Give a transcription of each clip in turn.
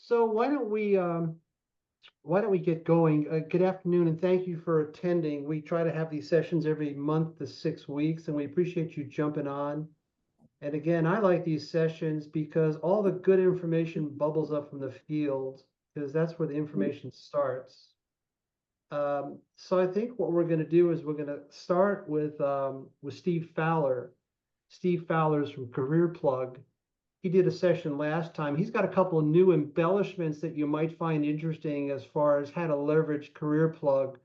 So why don't we get going? Good afternoon, and thank you for attending. We try to have these sessions every month to 6 weeks, and we appreciate you jumping on. And again, I like these sessions because all the good information bubbles up from the field, because that's where the information starts. So I think what we're going to do is we're going to start with Steve Fowler. Steve Fowler's from Career Plug. He did a session last time. He's got a couple of new embellishments that you might find interesting as far as how to leverage Career Plug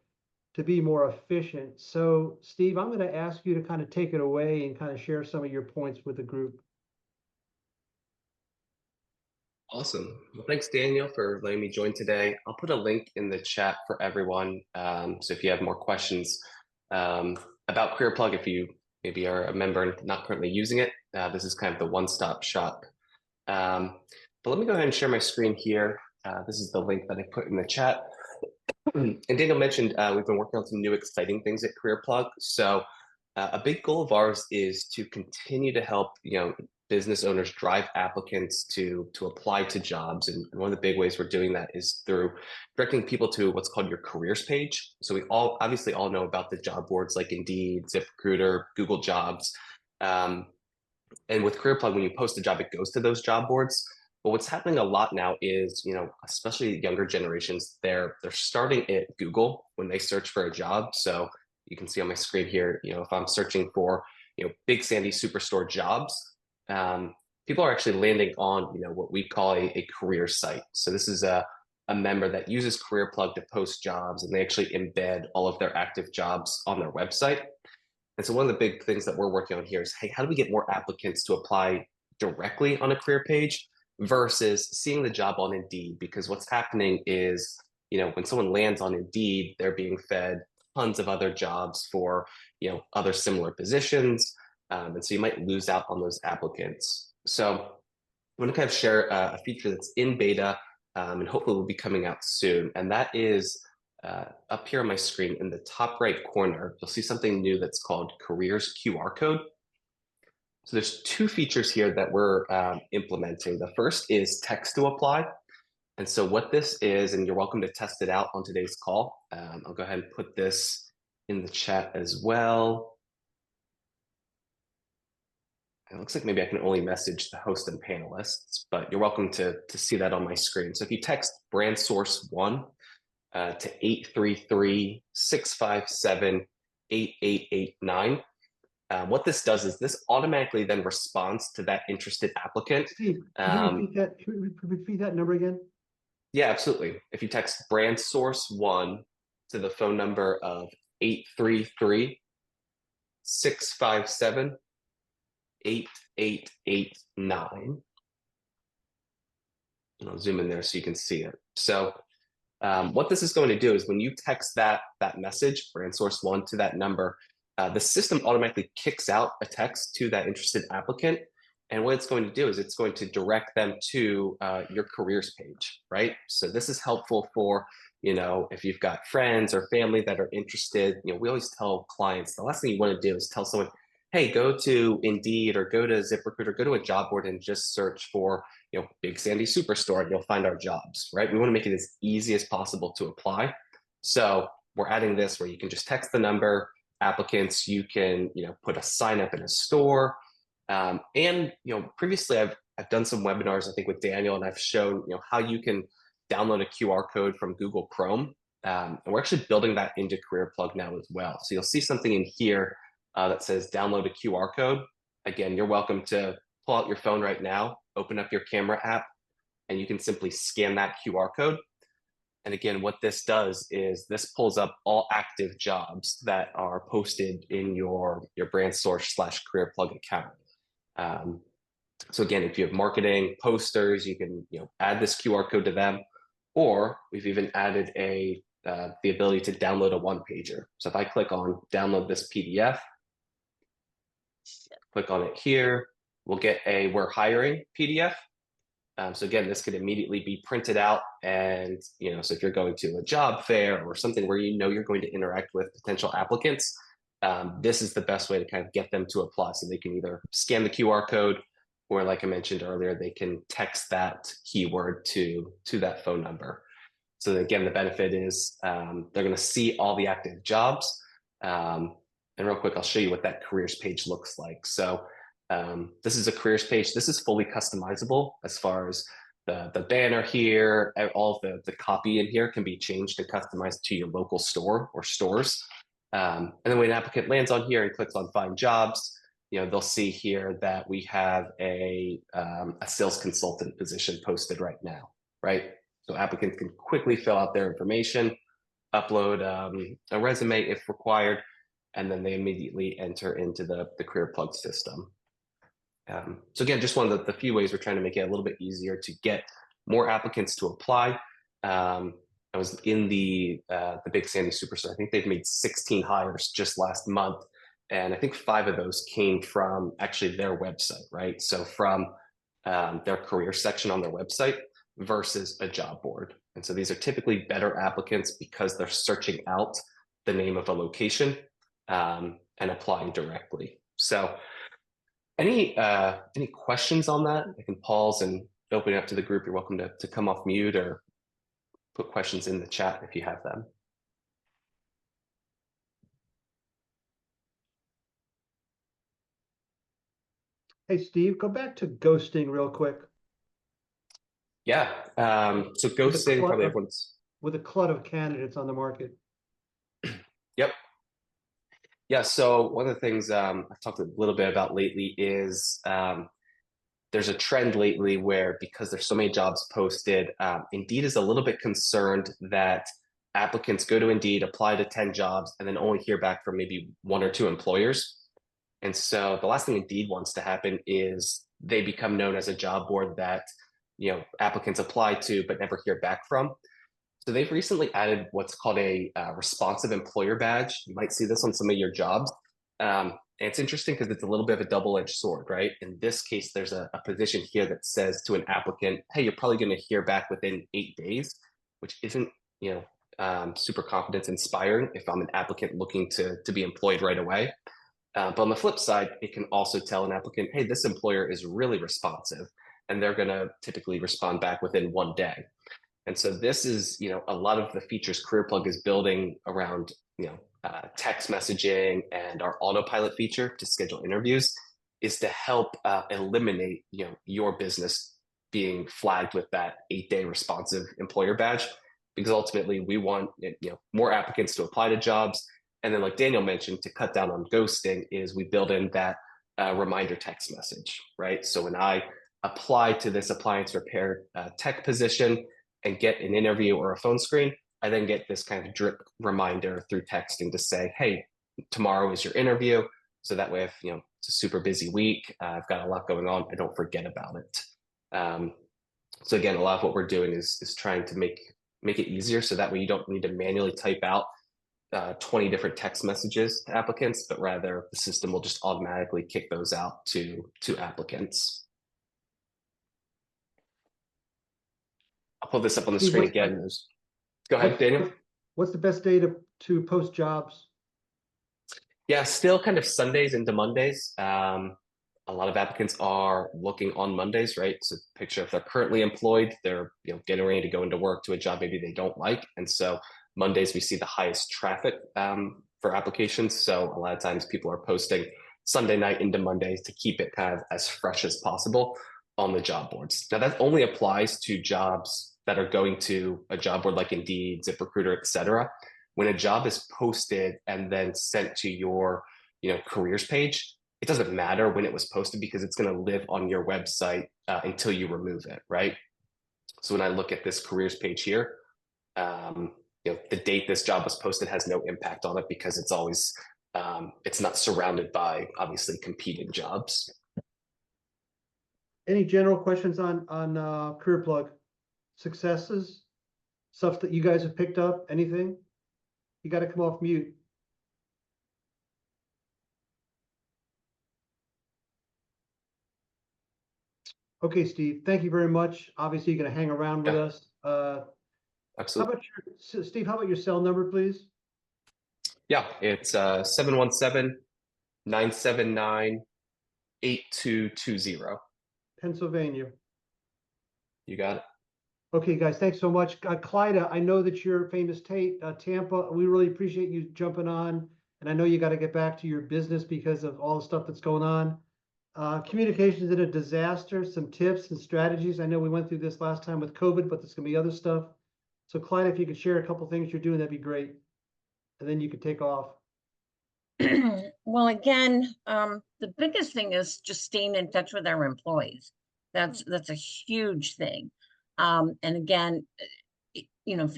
to be more efficient. So, Steve, I'm going to ask you to kind of take it away and kind of share some of your points with the group. Awesome. Well, thanks, Daniel, for letting me join today. I'll put a link in the chat for everyone. So if you have more questions about CareerPlug, if you maybe are a member and not currently using it, this is kind of the one-stop shop. But let me go ahead and share my screen here. This is the link that I put in the chat. And Daniel mentioned we've been working on some new exciting things at CareerPlug. So a big goal of ours is to continue to help business owners drive applicants to apply to jobs. And one of the big ways we're doing that is through directing people to what's called your careers page. So we all obviously all know about the job boards like Indeed, ZipRecruiter, Google Jobs. And with CareerPlug, when you post a job, it goes to those job boards. But what's happening a lot now is, especially younger generations, they're starting at Google when they search for a job. So you can see on my screen here, if I'm searching for, Big Sandy Superstore jobs, people are actually landing on, what we call a career site. So this is a member that uses CareerPlug to post jobs, and they actually embed all of their active jobs on their website. And so one of the big things that we're working on here is, hey, how do we get more applicants to apply directly on a career page versus seeing the job on Indeed? Because what's happening is, when someone lands on Indeed, they're being fed tons of other jobs for, other similar positions. And so you might lose out on those applicants. So I want to kind of share a feature that's in beta and hopefully will be coming out soon. And that is up here on my screen in the top right corner, you'll see something new that's called Careers QR code. So there's two features here that we're implementing. The first is text to apply. And so what this is, and you're welcome to test it out on today's call. I'll go ahead and put this in the chat as well. It looks like maybe I can only message the host and panelists, but you're welcome to see that on my screen. So if you text BrandSource1 to 833-657-8889. What this does is this automatically then responds to that interested applicant. Steve, could you repeat that? Could you repeat that number again? Yeah, absolutely. If you text BrandSource1 to the phone number of 833-657-8889. And I'll zoom in there so you can see it. So what this is going to do is when you text that message, BrandSource1, to that number, the system automatically kicks out a text to that interested applicant. And what it's going to do is it's going to direct them to your careers page, right? So this is helpful for, if you've got friends or family that are interested. We always tell clients the last thing you want to do is tell someone, hey, go to Indeed or go to ZipRecruiter, go to a job board and just search for, Big Sandy Superstore, and you'll find our jobs, right? We want to make it as easy as possible to apply. So we're adding this where you can just text the number. Applicants, you can, put a sign up in a store. And, previously I've done some webinars, I think with Daniel, and I've shown, how you can download a QR code from Google Chrome. And we're actually building that into CareerPlug now as well. So you'll see something in here that says download a QR code. Again, you're welcome to pull out your phone right now, open up your camera app, and you can simply scan that QR code. And again, what this does is this pulls up all active jobs that are posted in your BrandSource/CareerPlug account. So again, if you have marketing posters, you can add this QR code to them, or we've even added the ability to download a one-pager. So if I click on download this PDF, click on it here, we'll get a we're hiring PDF. So again, this could immediately be printed out, and so if you're going to a job fair or something where you're going to interact with potential applicants, this is the best way to kind of get them to apply. So they can either scan the QR code, or like I mentioned earlier, they can text that keyword to that phone number. So again, the benefit is they're going to see all the active jobs. And real quick, I'll show you what that careers page looks like. So this is a careers page. This is fully customizable as far as the banner here, all the copy in here can be changed and customized to your local store or stores. And then when an applicant lands on here and clicks on find jobs, they'll see here that we have a sales consultant position posted right now, right? So applicants can quickly fill out their information, upload a resume if required, and then they immediately enter into the Career Plug system. So again, just one of the few ways we're trying to make it a little bit easier to get more applicants to apply. I was in the Big Sandy Superstore. I think they've made 16 hires just last month. And I think 5 of those came from actually their website, right? So from their career section on their website versus a job board. And so these are typically better applicants because they're searching out the name of a location and applying directly. So any questions on that? I can pause and open it up to the group. You're welcome to come off mute or put questions in the chat if you have them. Hey, Steve, go back to ghosting real quick. Yeah. So ghosting, probably everyone's... With a clutter of candidates on the market. Yep. Yeah, so one of the things I've talked a little bit about lately is there's a trend lately where because there's so many jobs posted, Indeed is a little bit concerned that applicants go to Indeed, apply to 10 jobs, and then only hear back from maybe 1 or 2 employers. And so the last thing Indeed wants to happen is they become known as a job board that applicants apply to but never hear back from. So they've recently added what's called a responsive employer badge. You might see this on some of your jobs. And it's interesting because it's a little bit of a double-edged sword, right? In this case, there's a position here that says to an applicant, hey, you're probably going to hear back within 8 days, which isn't, super confidence inspiring if I'm an applicant looking to be employed right away. But on the flip side, it can also tell an applicant, hey, this employer is really responsive, and they're going to typically respond back within 1 day. And so this is, a lot of the features CareerPlug is building around, text messaging and our autopilot feature to schedule interviews is to help eliminate, your business being flagged with that 8-day responsive employer badge, because ultimately we want, more applicants to apply to jobs. And then like Daniel mentioned, to cut down on ghosting is we build in that reminder text message, right? So when I apply to this appliance repair tech position, and get an interview or a phone screen, I then get this kind of drip reminder through texting to say, hey, tomorrow is your interview. So that way, if it's a super busy week, I've got a lot going on, I don't forget about it. So again, a lot of what we're doing is trying to make it easier so that way you don't need to manually type out 20 different text messages to applicants, but rather the system will just automatically kick those out to applicants. I'll pull this up on the screen again. Go ahead, Daniel. What's the best day to post jobs? Yeah, still kind of Sundays into Mondays. A lot of applicants are looking on Mondays, right? So picture if they're currently employed, they're getting ready to go into work to a job maybe they don't like. And so Mondays we see the highest traffic for applications. So a lot of times people are posting Sunday night into Mondays to keep it kind of as fresh as possible on the job boards. Now that only applies to jobs that are going to a job board like Indeed, ZipRecruiter, etc. When a job is posted and then sent to your careers page, it doesn't matter when it was posted because it's going to live on your website until you remove it, right? So when I look at this careers page here, the date this job was posted has no impact on it because it's always it's not surrounded by obviously competing jobs. Any general questions on CareerPlug? Successes? Stuff that you guys have picked up? Anything? You got to come off mute. Okay, Steve, thank you very much. Obviously, you're going to hang around with us. Absolutely. Steve, how about your cell number, please? Yeah, it's 717-979-8220. Pennsylvania. You got it. Okay, guys, thanks so much. Clyda, I know that you're famous Tampa. We really appreciate you jumping on. And I know you got to get back to your business because of all the stuff that's going on. Communications in a disaster, some tips and strategies. I know we went through this last time with COVID, but there's going to be other stuff. So Clyda, if you could share a couple things you're doing, that'd be great. And then you could take off. Well, again, the biggest thing is just staying in touch with our employees. That's a huge thing. And again, you know,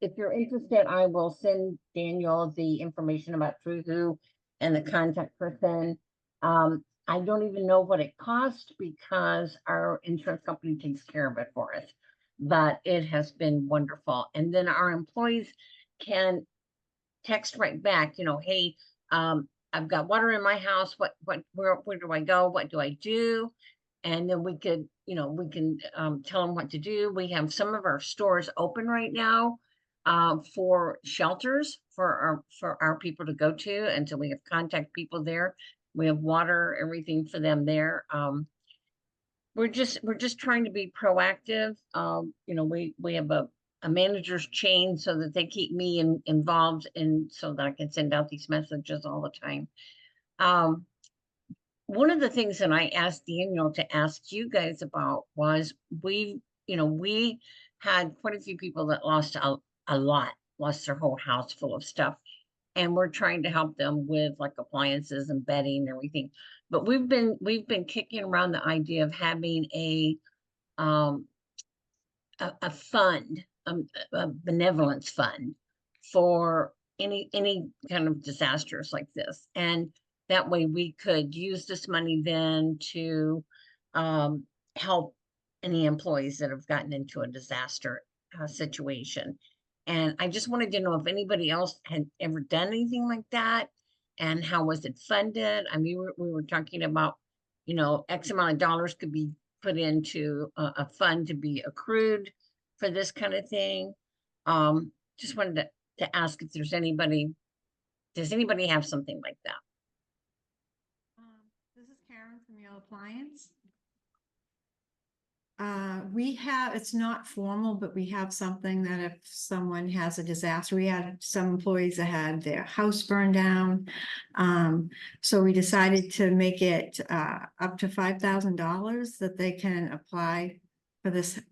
if you're interested, I will send Daniel the information about Who and the contact person. I don't even know what it costs because our insurance company takes care of it for us, but it has been wonderful. And then our employees can text right back, you know, hey, I've got water in my house. Where do I go? What do I do? And then we could, you know, we can tell them what to do. We have some of our stores open right now for shelters for our people to go to until we have contact people there. We have water, everything for them there. We're just trying to be proactive. You know, we have a manager's chain so that they keep me involved and so that I can send out these messages all the time. One of the things that I asked Daniel to ask you guys about was we had quite a few people that lost lost their whole house full of stuff. And we're trying to help them with like appliances and bedding and everything. But we've been kicking around the idea of having a fund, a benevolence fund for any kind of disasters like this. And that way we could use this money then to help any employees that have gotten into a disaster situation. And I just wanted to know if anybody else had ever done anything like that and how was it funded? I mean, we were talking about, you know, X amount of dollars could be put into a fund to be accrued for this kind of thing. Just wanted to ask if does anybody have something like that? This is Karen from Yellow Appliance. It's not formal, but we have something that if someone has a disaster, we had some employees that had their house burned down. So we decided to make it up to $5,000 that they can apply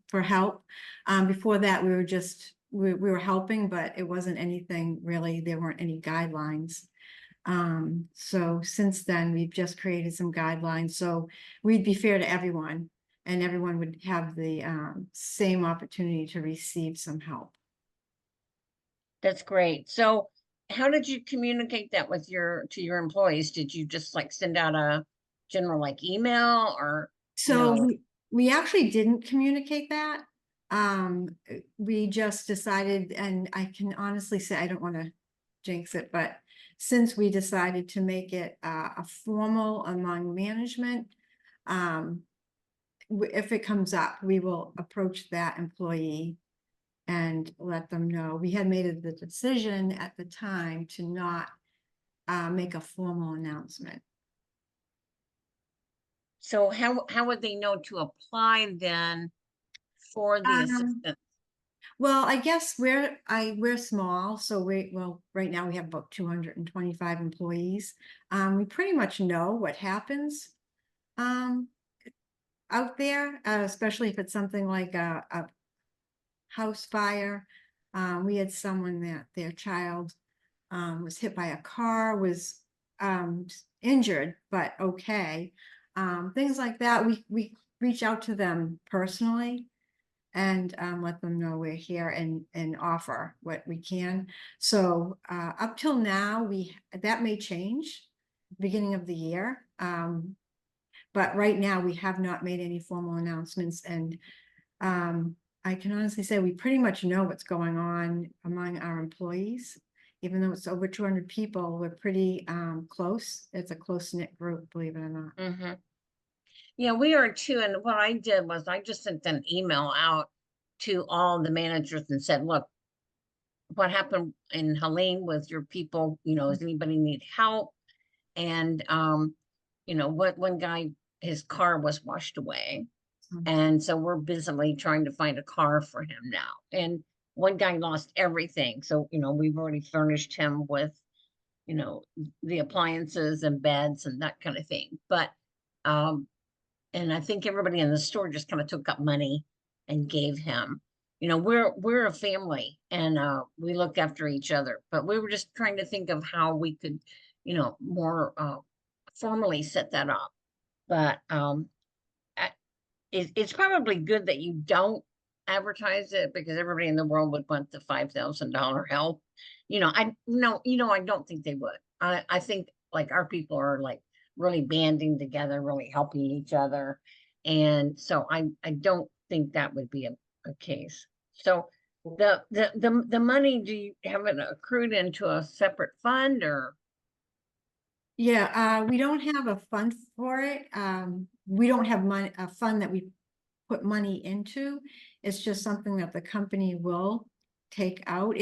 for help. Before that, we were helping, but it wasn't anything really, there weren't any guidelines. So since then, we've just created some guidelines. So we'd be fair to everyone. And everyone would have the same opportunity to receive some help. That's great. So how did you communicate that with to your employees? Did you just like send out a general like email or? So no? we actually didn't communicate that. We just decided, and I can honestly say, I don't want to jinx it, but since we decided to make it a formal among management, if it comes up, we will approach that employee and let them know. We had made the decision at the time to not make a formal announcement. So how would they know to apply then for the assistance? Well, I guess we're small, so right now we have about 225 employees. We pretty much know what happens out there, especially if it's something like a house fire. We had someone that their child was hit by a car, was injured, but okay. Things like that. We reach out to them personally and let them know we're here and offer what we can. So up till now, that may change beginning of the year. But right now we have not made any formal announcements, and I can honestly say we pretty much know what's going on among our employees. Even though it's over 200 people, we're pretty close. It's a close-knit group, believe it or not. Mm-hmm. Yeah, we are too. And what I did was I just sent an email out to all the managers and said, look, what happened in Helene with your people, you know, does anybody need help? And you know, one guy his car was washed away. Mm. And so we're busily trying to find a car for him now. And one guy lost everything. So, we've already furnished him with, the appliances and beds and that kind of thing. But, and I think everybody in the store just kind of took up money and gave him. We're a family, and we look after each other. But we were just trying to think of how we could, more formally set that up. But it's probably good that you don't advertise it, because everybody in the world would want the $5,000 help. I don't think they would. I think like our people are like really banding together, really helping each other. And so I don't think that would be a case. So the money, do you have it accrued into a separate fund, or? Yeah, we don't have a fund for it. We don't have money, a fund that we put money into. It's just something that the company will take out.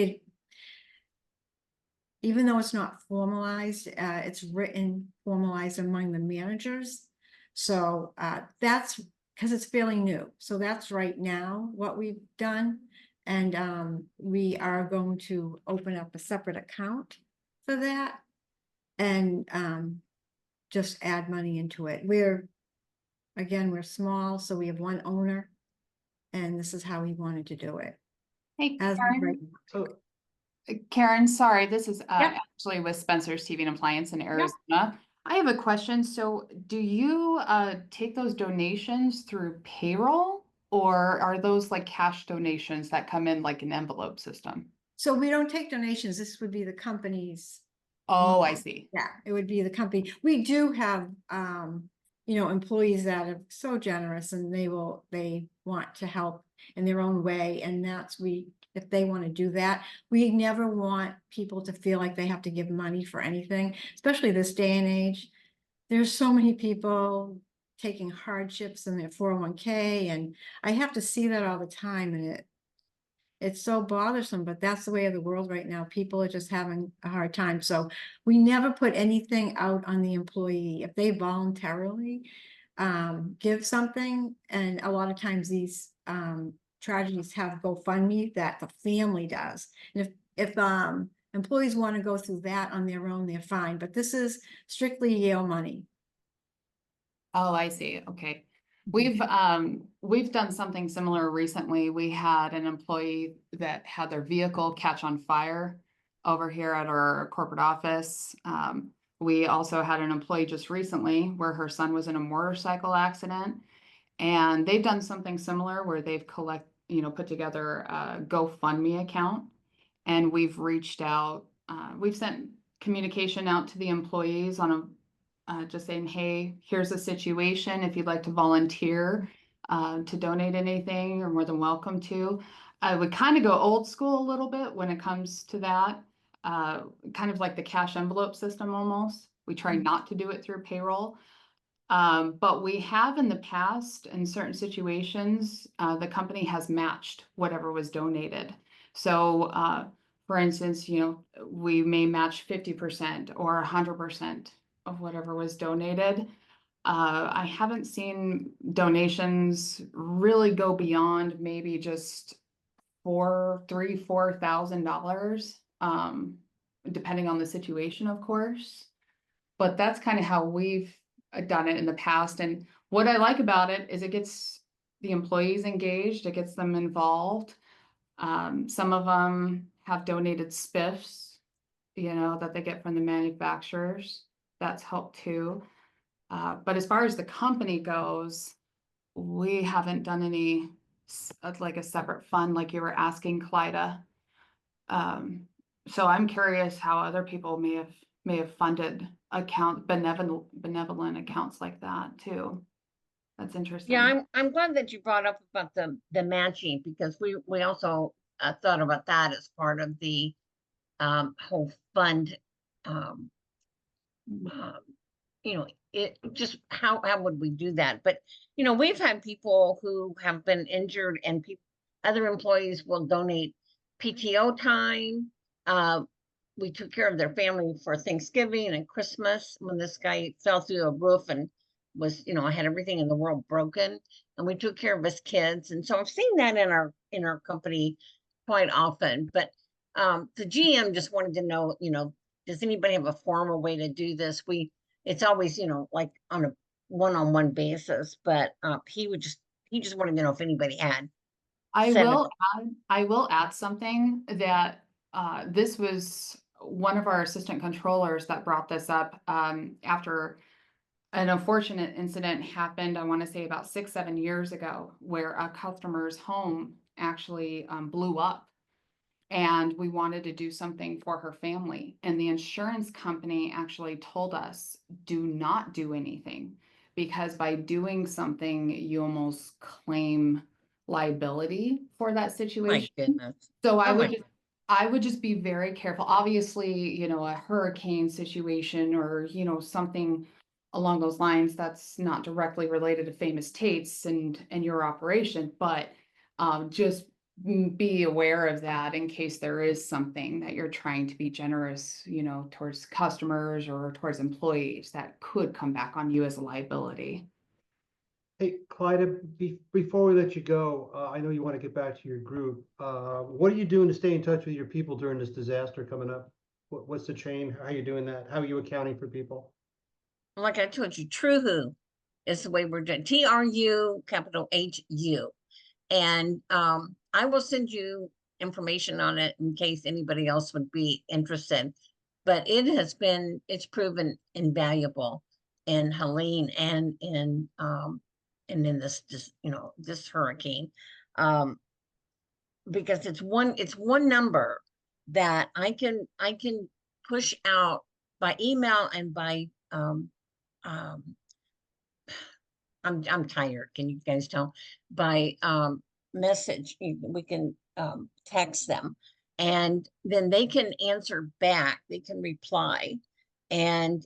Even though it's not formalized, it's written formalized among the managers. So that's because it's fairly new. So that's right now what we've done. And we are going to open up a separate account for that and just add money into it. We're small, so we have one owner, and this is how we wanted to do it. Hey, As Karen. So Karen, sorry, this is Yep. actually with Spencer's TV and Appliance in Arizona. I have a question. So do you take those donations through payroll, or are those like cash donations that come in like an envelope system? So we don't take donations. This would be the company's. Oh, I see. Yeah, it would be the company. We do have, employees that are so generous, and they want to help in their own way. And if they want to do that, we never want people to feel like they have to give money for anything, especially this day and age. There's so many people taking hardships in their 401k, and I have to see that all the time. And it's so bothersome, but that's the way of the world right now. People are just having a hard time. So we never put anything out on the employee. If they voluntarily give something, and a lot of times these tragedies have GoFundMe that the family does. And if employees want to go through that on their own, they're fine. But this is strictly Yale money. Oh, I see. Okay. We've done something similar recently. We had an employee that had their vehicle catch on fire over here at our corporate office. We also had an employee just recently where her son was in a motorcycle accident, and they've done something similar where they've put together a GoFundMe account, and we've reached out. We've sent communication out to the employees on just saying, hey, here's the situation. If you'd like to volunteer to donate anything, you're more than welcome to. I would kind of go old school a little bit when it comes to that, kind of like the cash envelope system almost. We try not to do it through payroll. But we have in the past, in certain situations, the company has matched whatever was donated. So for instance, we may match 50% or 100% of whatever was donated. I haven't seen donations really go beyond maybe just $4,000, depending on the situation, of course. But that's kind of how we've done it in the past. And what I like about it is it gets the employees engaged, it gets them involved. Some of them have donated spiffs, that they get from the manufacturers. That's helped too. But as far as the company goes, we haven't done any like a separate fund like you were asking, Clyda. So I'm curious how other people may have funded benevolent accounts like that too. That's interesting. Yeah, I'm glad that you brought up about the matching, because we also thought about that as part of the whole fund. It just how would we do that? But we've had people who have been injured, and other employees will donate PTO time. We took care of their family for Thanksgiving and Christmas when this guy fell through a roof and was, had everything in the world broken, and we took care of his kids. And so I've seen that in our company quite often. But the GM just wanted to know, does anybody have a formal way to do this? It's always, like on a one-on-one basis, but he just wanted to know if anybody had. I will add something that this was one of our assistant controllers that brought this up after an unfortunate incident happened, I want to say about 6-7 years ago, where a customer's home actually blew up. And we wanted to do something for her family. And the insurance company actually told us, do not do anything, because by doing something, you almost claim liability for that My situation. goodness. So Oh I would just be very careful. Obviously, a hurricane situation or, something along those lines that's not directly related to Famous Tates and your operation, but just be aware of that in case there is something that you're trying to be generous, towards customers or towards employees that could come back on you as a liability. Hey, Clyde, before we let you go, I know you want to get back to your group. What are you doing to stay in touch with your people during this disaster coming up? What's the chain? How are you doing that? How are you accounting for people? like I told you, TrueWho is the way we're doing. TRU, capital HU. And I will send you information on it in case anybody else would be interested. But it's proven invaluable in Helene and in this hurricane. Because it's one number that I can push out by email and by I'm tired. Can you guys tell? By message, we can text them, and then they can answer back. They can reply, and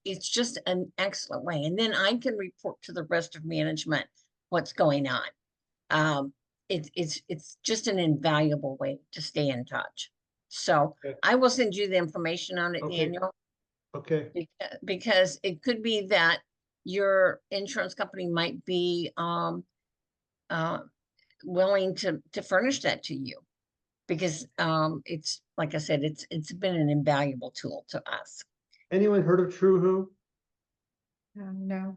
it's just an excellent way. And then I can report to the rest of management what's going on. It's just an invaluable way to stay in touch. So Okay. I will send you the information on it, Okay. Daniel. Okay. Because it could be that your insurance company might be willing to furnish that to you, because it's like I said, it's been an invaluable tool to us. Anyone heard of TrueWho? No.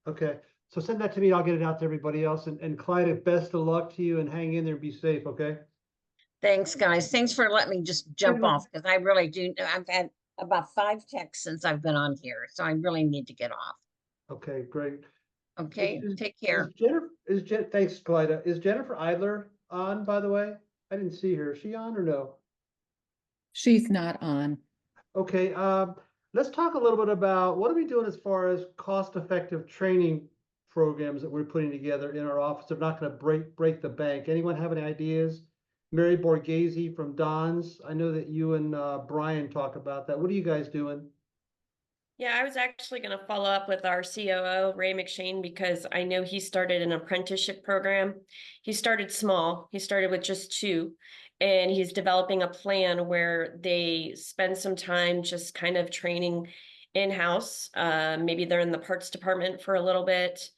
Okay, so send that to me. I'll get it out to everybody else. And Clyde, best of luck to you and hang in there and be safe, okay? Thanks, guys. Thanks for letting me just jump luck. off, because I really do. I've had about 5 texts since I've been on here, so I really need to get off. Okay, great. Okay, take Is care. thanks, Clyde. Is Jennifer Idler on, by the way? I didn't see her. Is she on or no? She's not on. Okay, let's talk a little bit about what are we doing as far as cost-effective training programs that we're putting together in our office. They're not going to break the bank. Anyone have any ideas? Mary Borghese from Don's. I know that you and Brian talk about that. What are you guys doing? Yeah, I was actually going to follow up with our COO, Ray McShane, because I know he started an apprenticeship program. He started small. He started with just 2, and he's developing a plan where they spend some time just kind of training in-house. Maybe they're in the parts department for a little bit.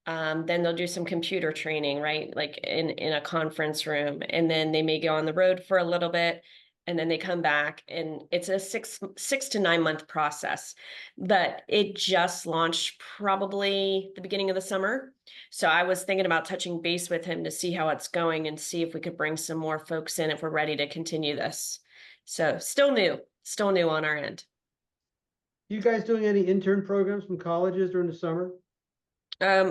Then they'll do some computer training, right? Like in a conference room, and then they may go on the road for a little bit, and then they come back, and it's a 6 to 9 month process. But it just launched probably the beginning of the summer. So I was thinking about touching base with him to see how it's going and see if we could bring some more folks in if we're ready to continue this. So still new on our end. You guys doing any intern programs from colleges during the summer?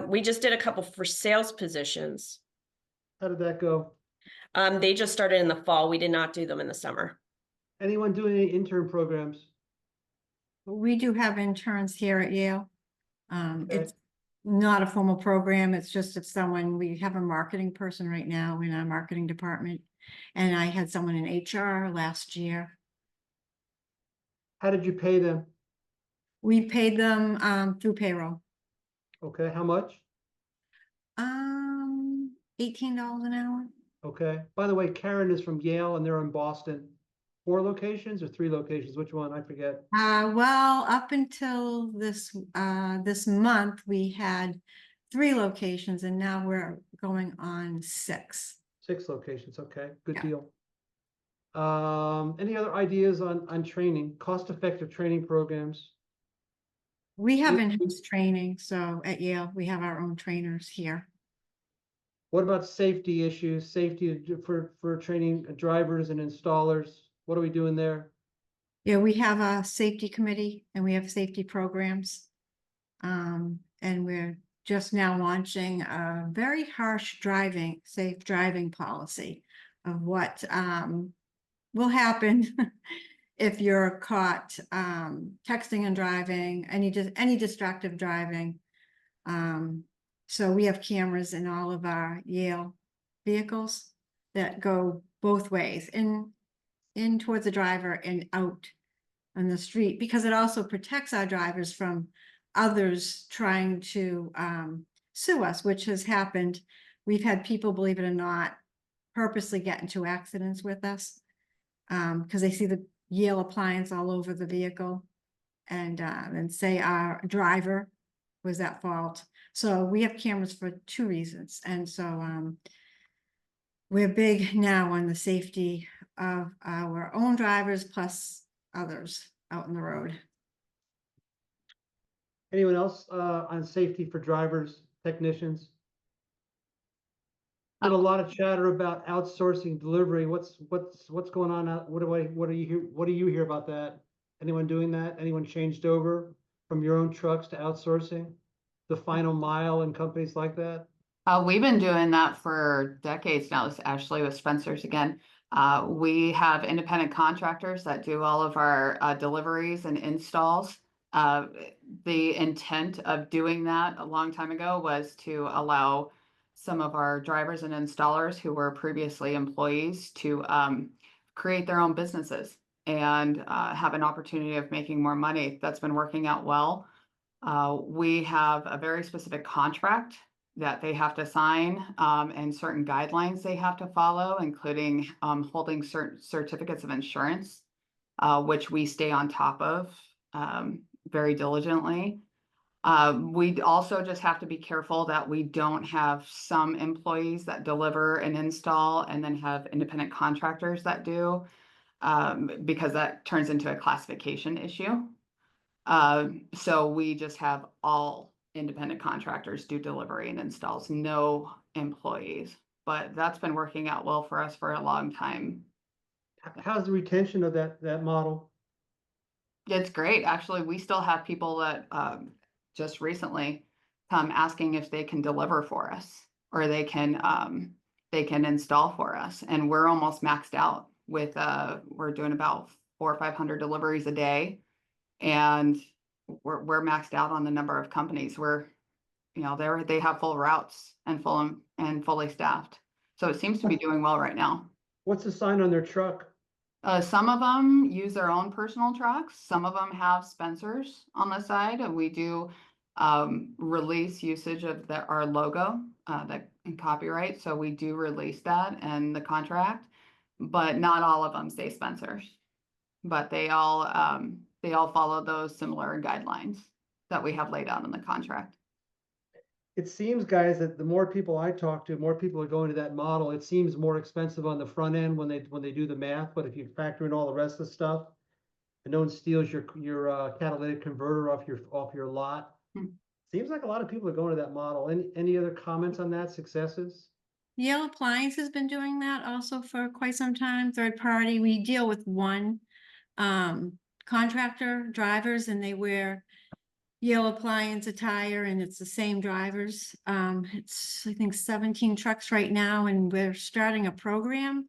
We just did a couple for sales positions. How did that go? They just started in the fall. We did not do them in the summer. Anyone doing any intern programs? We do have interns here at Yale. Okay. It's not a formal program. It's just if we have a marketing person right now in our marketing department. And I had someone in HR last year. How did you pay them? We paid them through payroll. Okay, how much? $18 an hour. Okay. By the way, Karen is from Yale and they're in Boston. 4 locations or 3 locations? Which one? I forget. Well, up until this month, we had 3 locations and now we're going on 6. 6 locations. Okay, good Yeah. deal. Any other ideas on training, cost-effective training programs? We have Any- in-house training, so at Yale, we have our own trainers here. What about safety issues, safety for training drivers and installers? What are we doing there? Yeah, we have a safety committee and we have safety programs. And we're just now launching a very harsh safe driving policy of what will happen if you're caught texting and driving, any distractive driving. So we have cameras in all of our Yale vehicles that go both ways, in towards the driver and out on the street, because it also protects our drivers from others trying to sue us, which has happened. We've had people, believe it or not, purposely get into accidents with us because they see the Yale appliance all over the vehicle and say our driver was at fault. So we have cameras for 2 reasons. And so we're big now on the safety of our own drivers plus others out on the road. Anyone else on safety for drivers, technicians? Been a lot of chatter about outsourcing delivery. What's going on out? What do you hear about that? Anyone doing that? Anyone changed over from your own trucks to outsourcing the final mile and companies like that? We've been doing that for decades now. This is Ashley with Spencer's again. We have independent contractors that do all of our deliveries and installs. The intent of doing that a long time ago was to allow some of our drivers and installers who were previously employees to create their own businesses and have an opportunity of making more money. That's been working out well. We have a very specific contract that they have to sign and certain guidelines they have to follow, including holding certain certificates of insurance, which we stay on top of very diligently. We also just have to be careful that we don't have some employees that deliver and install and then have independent contractors that do, because that turns into a classification issue. So we just have all independent contractors do delivery and installs, no employees. But that's been working out well for us for a long time. How's the retention of that model? It's great. Actually, we still have people that just recently come asking if they can deliver for us or they can install for us. And we're almost maxed out with we're doing about 400 or 500 deliveries a day. And we're maxed out on the number of companies where, you know, they have full routes and fully staffed. So it seems to be doing well right now. What's the sign on their truck? Some of them use their own personal trucks. Some of them have Spencer's on the side, and we do release usage of our logo that and copyright. So we do release that and the contract, but not all of them say Spencer's. But they all follow those similar guidelines that we have laid out in the contract. It seems, guys, that the more people I talk to, more people are going to that model. It seems more expensive on the front end when they do the math, but if you factor in all the rest of the stuff, and no one steals your catalytic converter off your lot, seems like a lot of people are going to that model. Any other comments on that? Successes? Yale Appliance has been doing that also for quite some time. Third party, we deal with one contractor drivers, and they wear Yale Appliance attire, and it's the same drivers. It's I think 17 trucks right now, and we're starting a program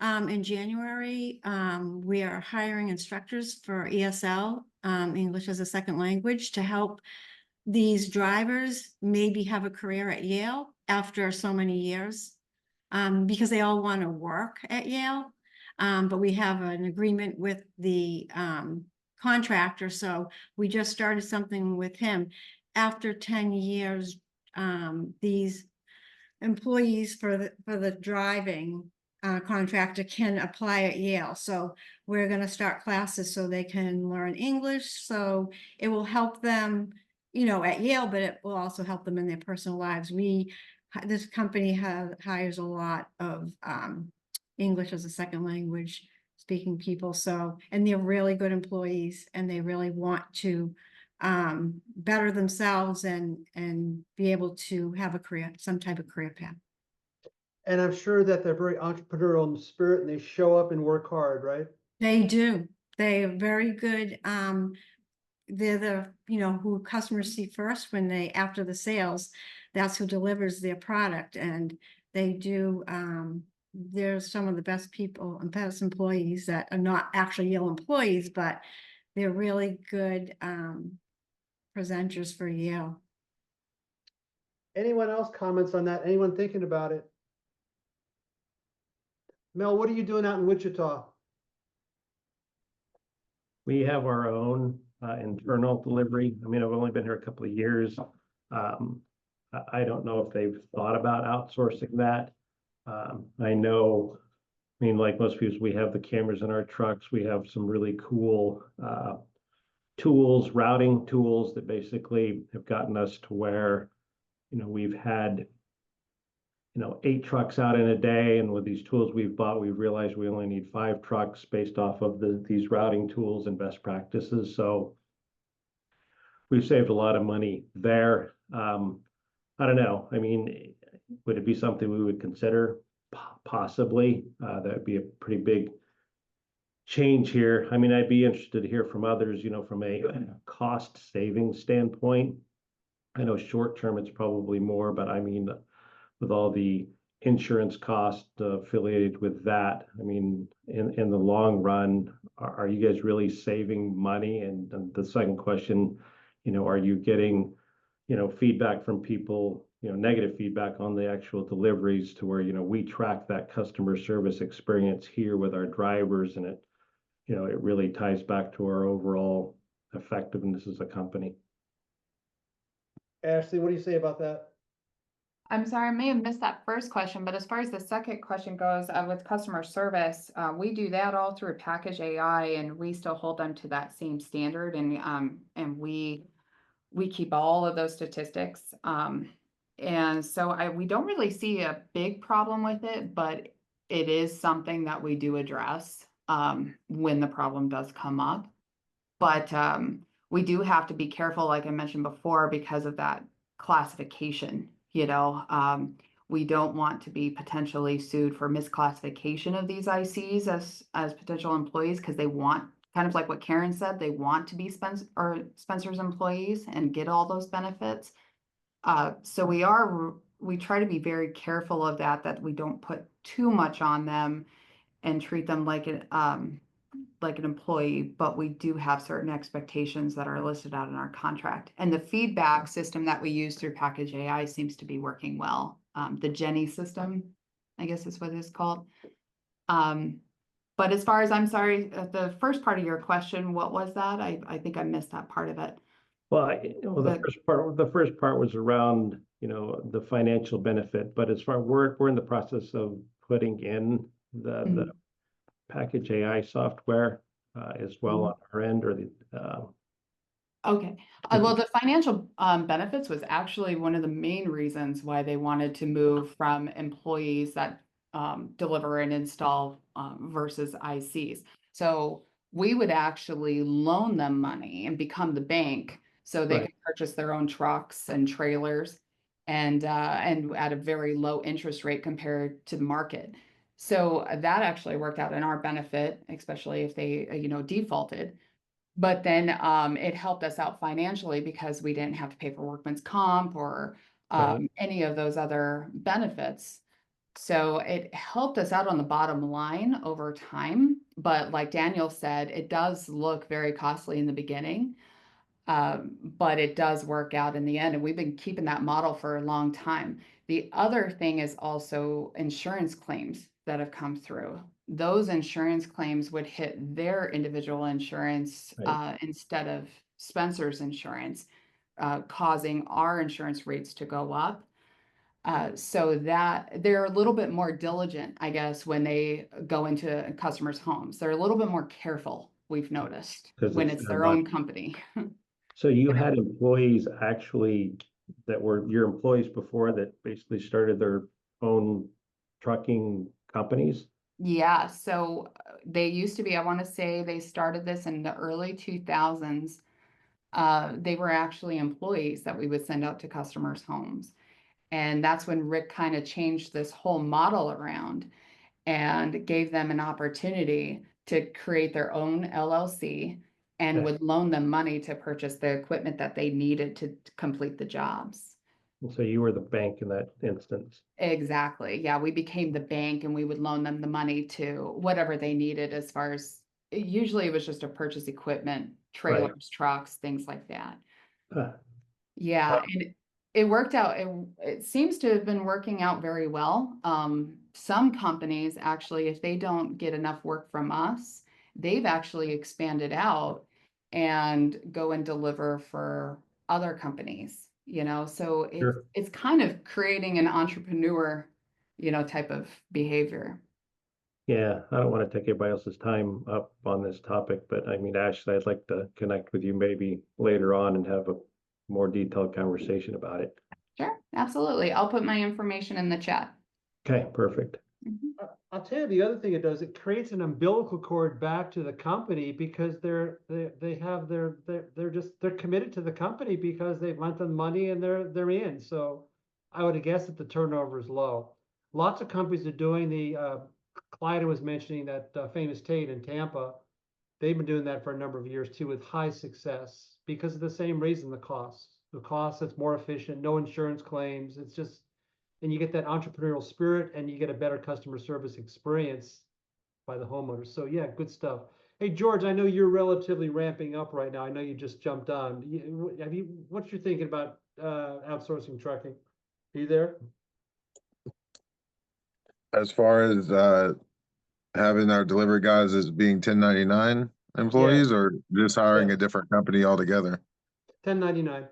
in January. We are hiring instructors for ESL, English as a second language, to help these drivers maybe have a career at Yale after so many years, because they all want to work at Yale. But we have an agreement with the contractor, so we just started something with him. After 10 years, these employees for the driving contractor can apply at Yale. So we're going to start classes so they can learn English. So it will help them, you know, at Yale, but it will also help them in their personal lives. This company hires a lot of English as a second language speaking people. So, and they're really good employees, and they really want to better themselves and be able to have a career, some type of career path. And I'm sure that they're very entrepreneurial in spirit and they show up and work hard, right? They do. They are very good. They're the, you know, who customers see first when they, after the sales, that's who delivers their product. And they do, they're some of the best people and best employees that are not actually Yale employees, but they're really good presenters for Yale. Anyone else comments on that? Anyone thinking about it? Mel, what are you doing out in Wichita? We have our own internal delivery. I mean, I've only been here a couple of years. I don't know if they've thought about outsourcing that. I know, I mean, like most people, we have the cameras in our trucks. We have some really cool tools, routing tools that basically have gotten us to where, you know, we've had, you know, 8 trucks out in a day, and with these tools we've bought, we've realized we only need 5 trucks based off of these routing tools and best practices. So we've saved a lot of money there. I don't know. I mean, would it be something we would consider? Possibly. That would be a pretty big change here. I mean, I'd be interested to hear from others, you know, from a cost saving standpoint. I know short term it's probably more, but I mean, with all the insurance cost affiliated with that, I mean, in the long run, are you guys really saving money? And the second question, you know, are you getting, you know, feedback from people, you know, negative feedback on the actual deliveries to where, you know, we track that customer service experience here with our drivers, and it, you know, it really ties back to our overall effectiveness as a company. Ashley, what do you say about that? I'm sorry, I may have missed that first question, but as far as the second question goes, with customer service, we do that all through Package AI, and we still hold them to that same standard, and we keep all of those statistics. And so we don't really see a big problem with it, but it is something that we do address when the problem does come up. But we do have to be careful, like I mentioned before, because of that classification. You know, we don't want to be potentially sued for misclassification of these ICs as potential employees, because they want, kind of like what Karen said, they want to be Spencer's employees and get all those benefits. So we try to be very careful of that we don't put too much on them and treat them like an employee, but we do have certain expectations that are listed out in our contract. And the feedback system that we use through Package AI seems to be working well. The Jenny system, I guess is what it's called. But as far as, I'm sorry, the first part of your question, what was that? I think I missed that part of it. Well, the first part was around, you know, the financial benefit, but as far we're in the process of putting in the Package AI software as well on our end, or the okay. Well, the financial benefits was actually one of the main reasons why they wanted to move from employees that deliver and install versus ICs. So we would actually loan them money and become the bank, so they can purchase their own trucks and trailers, and at a very low interest rate compared to the market. So that actually worked out in our benefit, especially if they, you know, defaulted. But then it helped us out financially because we didn't have to pay for workman's comp or any of those other benefits. So it helped us out on the bottom line over time. But like Daniel said, it does look very costly in the beginning, but it does work out in the end. And we've been keeping that model for a long time. The other thing is also insurance claims that have come through. Those insurance claims would hit their individual insurance instead of Spencer's insurance, causing our insurance rates to go up. So that they're a little bit more diligent, I guess, when they go into customers' homes. They're a little bit more careful, we've noticed, 'Cause when it's it's their their money. own company. So you had employees actually that were your employees before that basically started their own trucking companies? Yeah, so they used to be, I want to say they started this in the early 2000s. They were actually employees that we would send out to customers' homes. And that's when Rick kind of changed this whole model around and gave them an opportunity to create their own LLC and Okay. would loan them money to purchase the equipment that they needed to complete the jobs. And so you were the bank in that instance. Exactly. Yeah, we became the bank and we would loan them the money to whatever they needed as far as usually it was just to purchase equipment, trailers, trucks, things like that. Uh, Yeah, and it worked out. It seems to have been working out very well. Some companies actually, if they don't get enough work from us, they've actually expanded out and go and deliver for other companies, so Sure. it's kind of creating an entrepreneur, type of behavior. Yeah, I don't want to take everybody else's time up on this topic, but I mean, Ashley, I'd like to connect with you maybe later on and have a more detailed conversation about it. Sure, absolutely. I'll put my information in the chat. Okay, perfect. Mhm. I'll tell you the other thing it does, it creates an umbilical cord back to the company because they're committed to the company because they've lent them money and they're in. So I would guess that the turnover is low. Lots of companies are doing Clyde was mentioning that famous Tate in Tampa. They've been doing that for a number of years too with high success because of the same reason, the costs. The cost, it's more efficient, no insurance claims. It's just, and you get that entrepreneurial spirit and you get a better customer service experience by the homeowners. So yeah, good stuff. Hey, George, I know you're relatively ramping up right now. I know you just jumped on. What's your thinking about outsourcing trucking? Are you there? As far as having our delivery guys as being 1099 employees or just hiring Yeah. a different company altogether? 1099.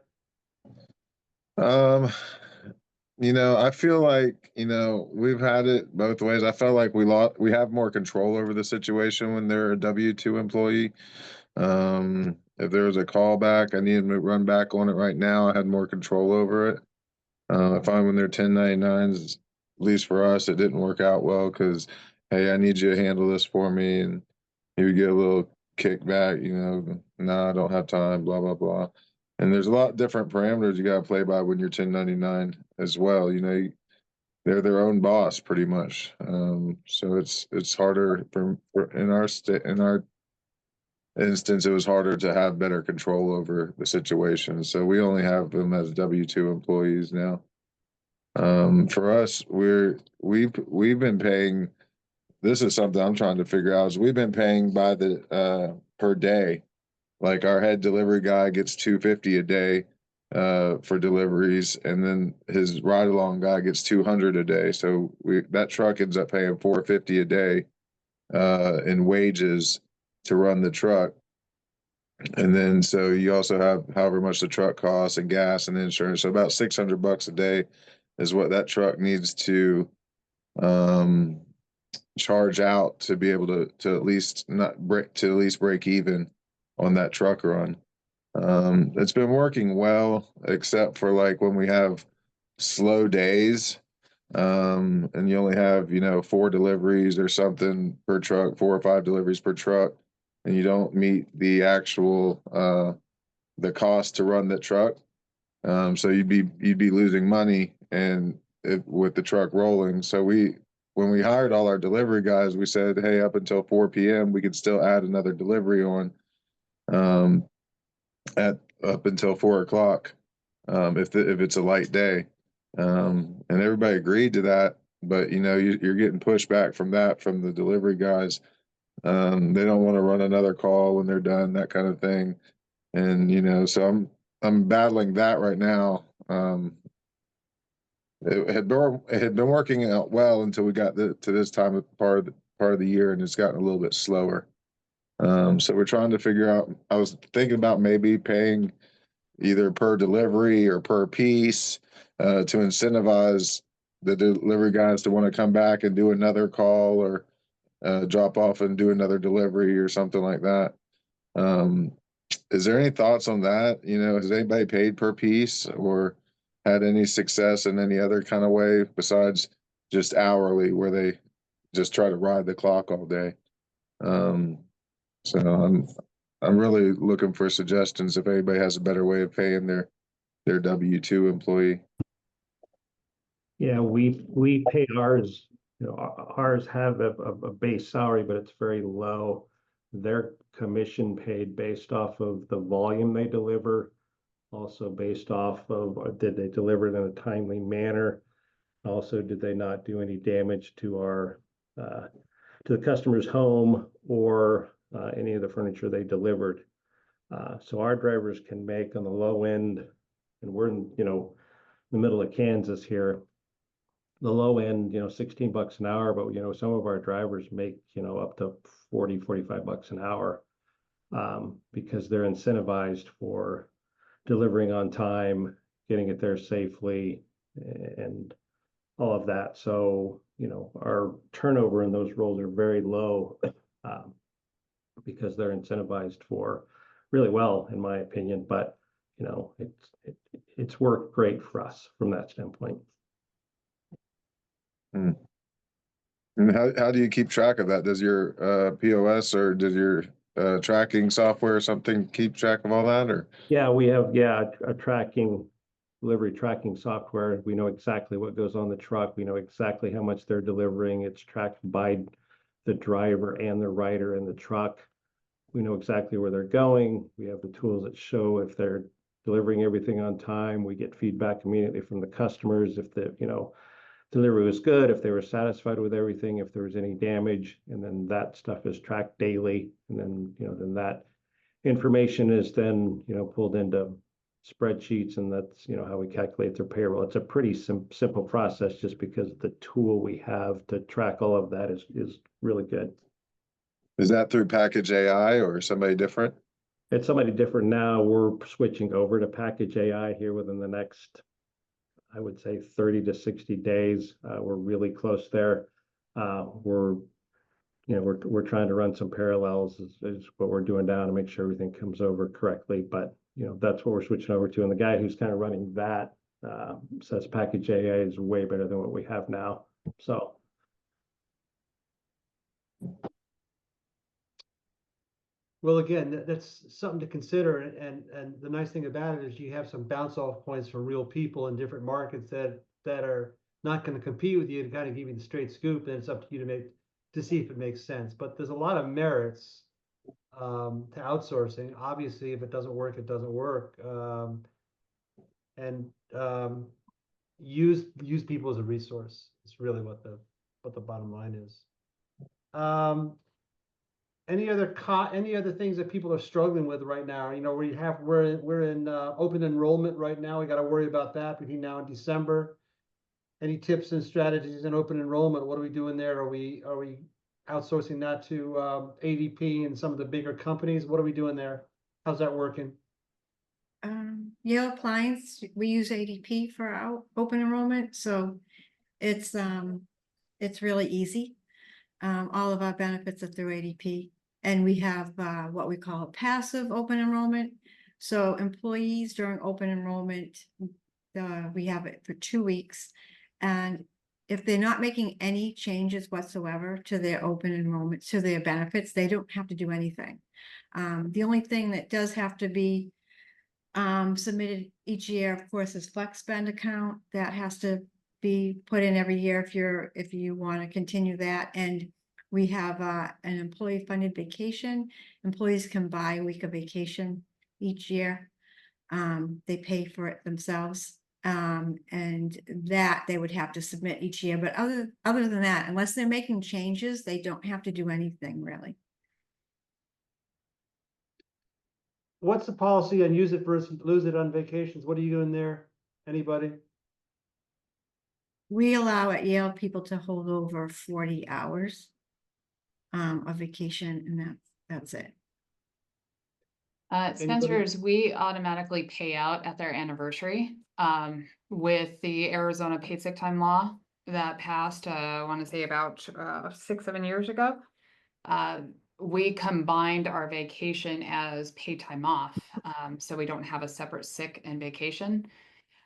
I feel like, we've had it both ways. I felt like we have more control over the situation when they're a W-2 employee. If there was a callback, I needed to run back on it right now. I had more control over it. I find when they're 1099s, at least for us, it didn't work out well because, hey, I need you to handle this for me. And you would get a little kickback, no, I don't have time, blah, blah, blah. And there's a lot of different parameters you got to play by when you're 1099 as well. They're their own boss pretty much. So it's harder in our state, in our instance, it was harder to have better control over the situation. So we only have them as W-2 employees now. For us, we've been paying. This is something I'm trying to figure out. Is we've been paying by the per day. Like our head delivery guy gets $250 a day for deliveries, and then his ride along guy gets $200 a day. So that truck ends up paying $450 a day in wages to run the truck. And then so you also have however much the truck costs and gas and insurance. So about $600 a day is what that truck needs to charge out to be able to at least break even on that truck run. It's been working well, except for like when we have slow days, and you only have 4 deliveries or something per truck, 4 or 5 deliveries per truck, and you don't meet the actual the cost to run that truck. So you'd be losing money with the truck rolling. So when we hired all our delivery guys, we said, hey, up until 4 p.m. we could still add another delivery on at up until 4 o'clock if it's a light day. And everybody agreed to that, but you're getting pushback from the delivery guys. They don't want to run another call when they're done, that kind of thing. And so I'm battling that right now. It had been working out well until we got to this time of part of the year, and it's gotten a little bit slower. So we're trying to figure out. I was thinking about maybe paying either per delivery or per piece, to incentivize the delivery guys to want to come back and do another call or drop off and do another delivery or something like that. Is there any thoughts on that? You know, has anybody paid per piece or had any success in any other kind of way besides just hourly, where they just try to ride the clock all day? So I'm really looking for suggestions if anybody has a better way of paying their W-2 employee. Yeah, we pay ours, you know, ours have a base salary, but it's very low. Their commission paid based off of the volume they deliver, also based off of did they deliver it in a timely manner? Also, did they not do any damage to our to the customer's home or any of the furniture they delivered? So our drivers can make on the low end, and we're in, you know, the middle of Kansas here. The low end, you know, $16 an hour, but you know, some of our drivers make, you know, up to 40, 45 bucks an hour, because they're incentivized for delivering on time, getting it there safely, and all of that. So, you know, our turnover in those roles are very low, because they're incentivized for really well, in my opinion. But, you know, it's worked great for us from that standpoint. And how do you keep track of that? Does your POS or does your tracking software or something keep track of all that? Or Yeah, we have a delivery tracking software. We know exactly what goes on the truck. We know exactly how much they're delivering. It's tracked by the driver and the rider in the truck. We know exactly where they're going. We have the tools that show if they're delivering everything on time. We get feedback immediately from the customers if the, you know, delivery was good, if they were satisfied with everything, if there was any damage, and then that stuff is tracked daily. And then, you know, then that information is then, you know, pulled into spreadsheets, and that's, you know, how we calculate their payroll. It's a pretty simple process, just because the tool we have to track all of that is really good. is that through Package AI or somebody different? It's somebody different now. We're switching over to Package AI here within the next, I would say, 30 to 60 days. We're really close there. We're trying to run some parallels is what we're doing now to make sure everything comes over correctly. But, you know, that's what we're switching over to. And the guy who's kind of running that says Package AI is way better than what we have now. So. Well, again, that's something to consider. And the nice thing about it is you have some bounce off points from real people in different markets that are not going to compete with you to kind of give you the straight scoop. And it's up to you to see if it makes sense. But there's a lot of merits to outsourcing. Obviously, if it doesn't work, it doesn't work. Use people as a resource. It's really what the bottom line is. Any other things that people are struggling with right now? You know, we're in open enrollment right now. We got to worry about that between now and December. Any tips and strategies in open enrollment? What are we doing there? Are we outsourcing that to ADP and some of the bigger companies? What are we doing there? How's that working? Yale Appliance, we use ADP for our open enrollment, so it's really easy. All of our benefits are through ADP, and we have what we call passive open enrollment. So employees during open enrollment, we have it for 2 weeks, and if they're not making any changes whatsoever to their open enrollment, to their benefits, they don't have to do anything. The only thing that does have to be submitted each year, of course, is flex spend account. That has to be put in every year if you want to continue that. And we have an employee funded vacation. Employees can buy a week of vacation each year. They pay for it themselves. And that they would have to submit each year. But other than that, unless they're making changes, they don't have to do anything really. What's the policy on use it versus lose it on vacations? What are you doing there? Anybody? We allow at Yale people to hold over 40 hours of vacation, and that's it. At Anybody? Spencer's, we automatically pay out at their anniversary. With the Arizona paid sick time law that passed, I want to say about 6-7 years ago. We combined our vacation as paid time off, so we don't have a separate sick and vacation.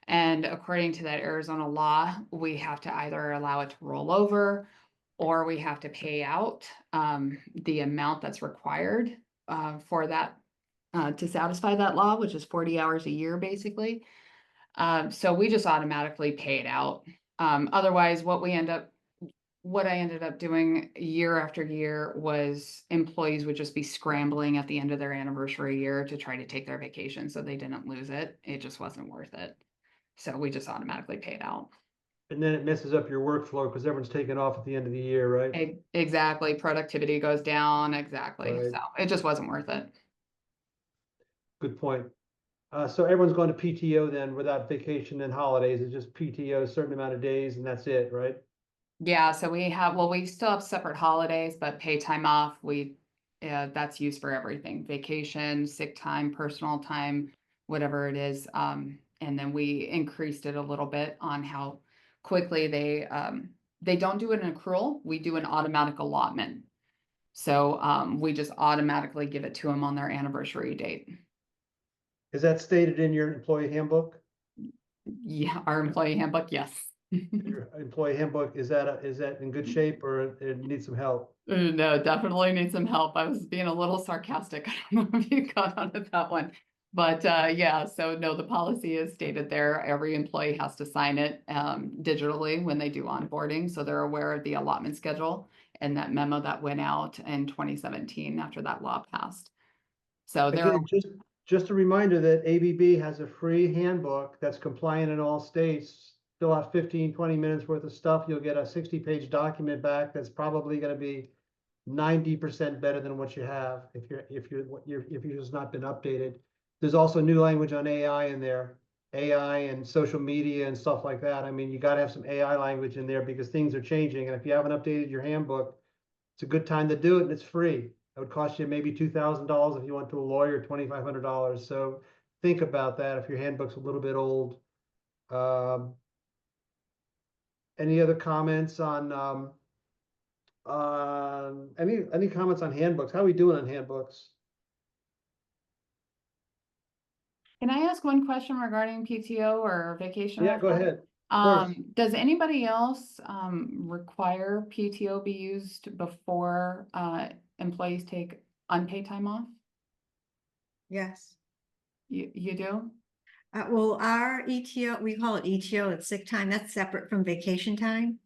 And according to that Arizona law, we have to either allow it to roll over or we have to pay out the amount that's required for that to satisfy that law, which is 40 hours a year, basically. So we just automatically pay it out. Otherwise, what I ended up doing year after year was employees would just be scrambling at the end of their anniversary year to try to take their vacation so they didn't lose it. It just wasn't worth it. So we just automatically pay it out. And then it messes up your workflow because everyone's taking off at the end of the year, right? Exactly. Productivity goes down. Exactly. Right. So it just wasn't worth it. Good point. So everyone's going to PTO then without vacation and holidays. It's just PTO, a certain amount of days, and that's it, right? Yeah, so we still have separate holidays, but pay time off, that's used for everything, vacation, sick time, personal time, whatever it is. And then we increased it a little bit on how quickly they don't do an accrual, we do an automatic allotment. So we just automatically give it to them on their anniversary date. Is that stated in your employee handbook? Yeah, our employee handbook, yes. Your employee handbook, is that in good shape or it needs some help? No, definitely need some help. I was being a little sarcastic. I don't know if you got onto that one. But yeah, so no, the policy is stated there. Every employee has to sign it digitally when they do onboarding. So they're aware of the allotment schedule and that memo that went out in 2017 after that law passed. So they're Again, just a reminder that ABB has a free handbook that's compliant in all states. Fill out 15-20 minutes worth of stuff, you'll get a 60-page document back that's probably going to be 90% better than what you have if you're just not been updated. There's also new language on AI in there, AI and social media and stuff like that. I mean, you got to have some AI language in there because things are changing, and if you haven't updated your handbook, it's a good time to do it, and it's free. It would cost you maybe $2,000 if you went to a lawyer, $2,500. So think about that if your handbook's a little bit old. Any other comments on any comments on handbooks? How are we doing on handbooks? Can I ask one question regarding PTO or vacation? Yeah, go ahead. Does anybody else require PTO be used before employees take unpaid time off? Yes. You do? Well, our ETO, we call it ETO, it's sick time, that's separate from vacation time.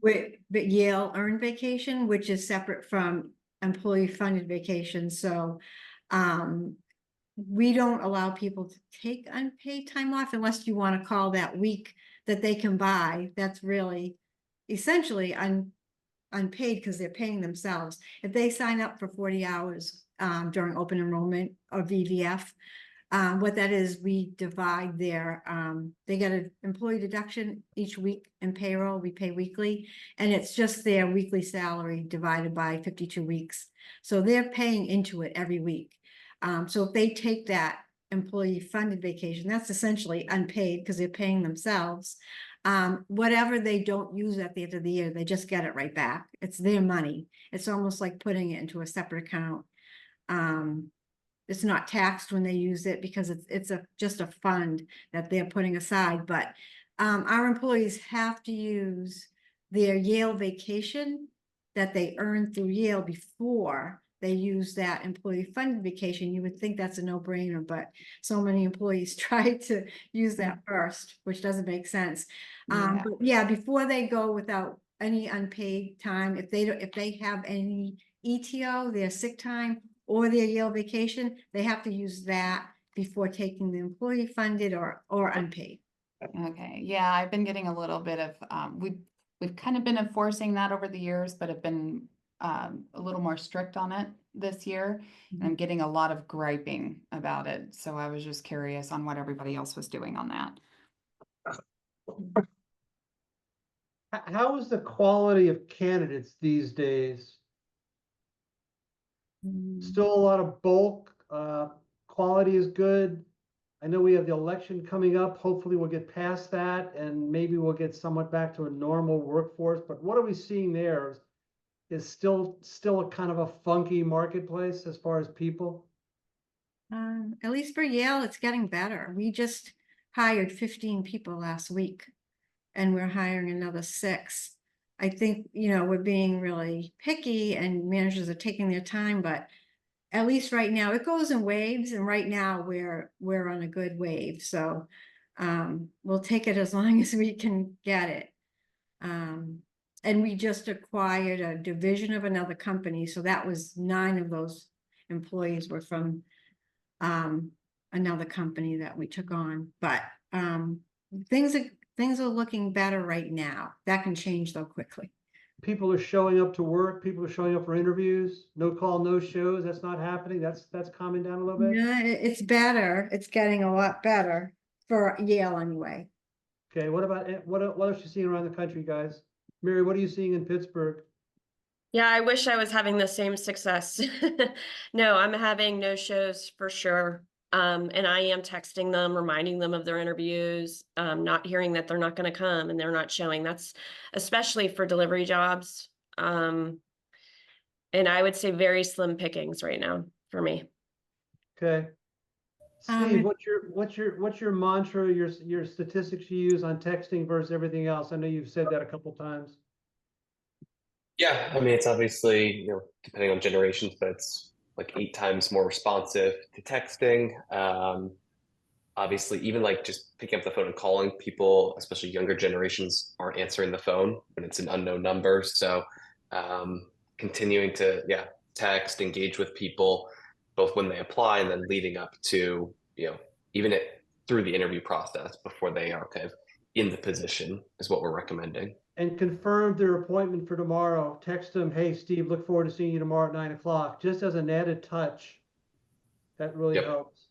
But Yale earned vacation, which is separate from employee funded vacation. So we don't allow people to take unpaid time off unless you want to call that week that they can buy. That's really essentially unpaid because they're paying themselves. If they sign up for 40 hours during open enrollment or VVF, what that is, we divide their, they get an employee deduction each week in payroll, we pay weekly, and it's just their weekly salary divided by 52 weeks. So they're paying into it every week. So if they take that employee funded vacation, that's essentially unpaid because they're paying themselves. Whatever they don't use at the end of the year, they just get it right back. It's their money. It's almost like putting it into a separate account. It's not taxed when they use it because it's just a fund that they're putting aside. But our employees have to use their Yale vacation that they earn through Yale before they use that employee funded vacation. You would think that's a no-brainer, but so many employees try to use that first, which doesn't make sense. But yeah, before they go without any unpaid time, if they have any ETO, their sick time, or their Yale vacation, they have to use that before taking the employee funded or unpaid. Okay, yeah, I've been getting a little bit of, we've kind of been enforcing that over the years, but have been a little more strict on it this year. And I'm getting a lot of griping about it. So I was just curious on what everybody else was doing on that. How is the quality of candidates these days? Still a lot of bulk quality is good. I know we have the election coming up. Hopefully we'll get past that and maybe we'll get somewhat back to a normal workforce. But what are we seeing there? Is still a kind of a funky marketplace as far as people? At least for Yale, it's getting better. We just hired 15 people last week and we're hiring another 6. I think, we're being really picky and managers are taking their time, but at least right now it goes in waves, and right now we're on a good wave. So we'll take it as long as we can get it. And we just acquired a division of another company. So that was 9 of those employees were from another company that we took on. But things are looking better right now. That can change though quickly. People are showing up to work. People are showing up for interviews. No call, no shows. That's not happening. That's calming down a little bit. Yeah, it's better. It's getting a lot better for Yale anyway. Okay. What about what else you seeing around the country, guys? Mary, what are you seeing in Pittsburgh? Yeah, I wish I was having the same success. No, I'm having no shows for sure. And I am texting them, reminding them of their interviews, not hearing that they're not going to come and they're not showing. That's especially for delivery jobs. And I would say very slim pickings right now for me. Okay. Steve, what's your mantra, your statistics you use on texting versus everything else? I know you've said that a couple times. Yeah, I mean, it's obviously, depending on generations, but it's like 8 times more responsive to texting. Obviously, even like just picking up the phone and calling people, especially younger generations, aren't answering the phone when it's an unknown number. So continuing to, text, engage with people, both when they apply and then leading up to, even through the interview process before they are kind of in the position is what we're recommending. And confirm their appointment for tomorrow. Text them, hey, Steve, look forward to seeing you tomorrow at 9 o'clock. Just as an added touch, that really helps.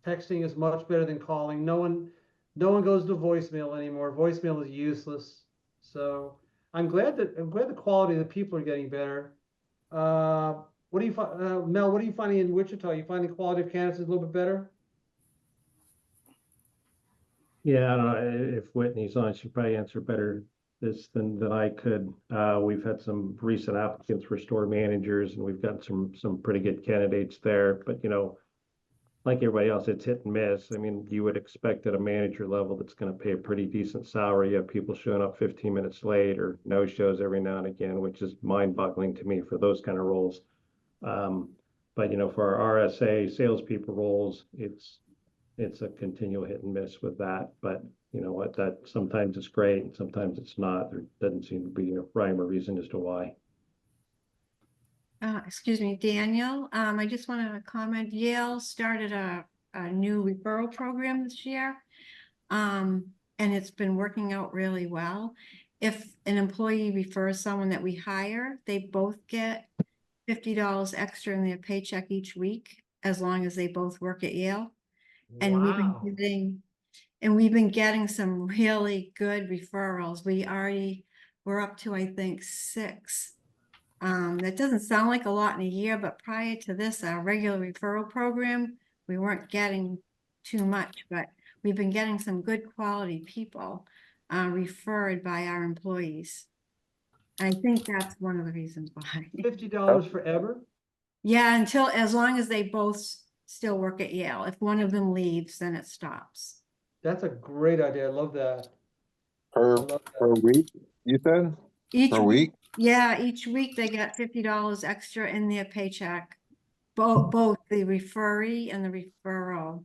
Texting is much better than calling. No one goes to voicemail anymore. Voicemail is useless. So I'm glad the quality of the people are getting better. What do you find, Mel? What are you finding in Wichita? You find the quality of candidates is a little bit better? Yeah, I don't know if Whitney's on, she'd probably answer better this than I could. We've had some recent applicants for store managers and we've got some pretty good candidates there, but like everybody else, it's hit and miss. I mean, you would expect at a manager level that's going to pay a pretty decent salary. You have people showing up 15 minutes late or no shows every now and again, which is mind-boggling to me for those kind of roles. But for our RSA salespeople roles, it's a continual hit and miss with that. But you know what, that sometimes it's great and sometimes it's not. There doesn't seem to be a rhyme or reason as to why. Excuse me, Daniel. I just want to comment. Yale started a new referral program this year. And it's been working out really well. If an employee refers someone that we hire, they both get $50 extra in their paycheck each week, as long as they both work at Yale. And we've been getting some really good referrals. We're up to, I think, 6. That doesn't sound like a lot in a year, but prior to this, our regular referral program, we weren't getting too much, but we've been getting some good quality people referred by our employees. I think that's one of the reasons why. $50 forever? Yeah, as long as they both still work at Yale. If one of them leaves, then it stops. That's a great idea. I love that. Per week, you said? Per week? Yeah, each week they get $50 extra in their paycheck. Both the referee and the referral.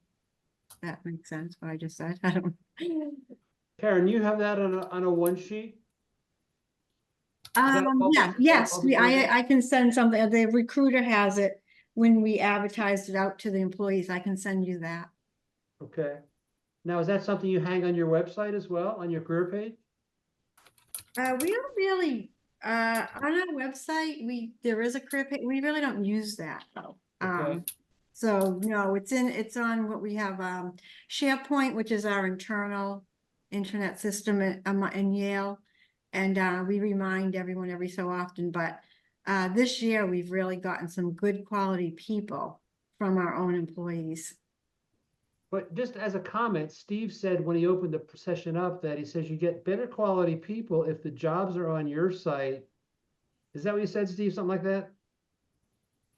That makes sense what I just said. I don't. Karen, you have that on a one sheet? Yes, I can send something. The recruiter has it when we advertised it out to the employees. I can send you that. Okay. Now, is that something you hang on your website as well, on your career page? We don't really on our website. There is a career page. We really don't use that though. Okay. So no, it's on what we have SharePoint, which is our internal internet system in Yale, and we remind everyone every so often. But this year we've really gotten some good quality people from our own employees. But just as a comment, Steve said when he opened the session up that he says you get better quality people if the jobs are on your site. Is that what you said, Steve? Something like that?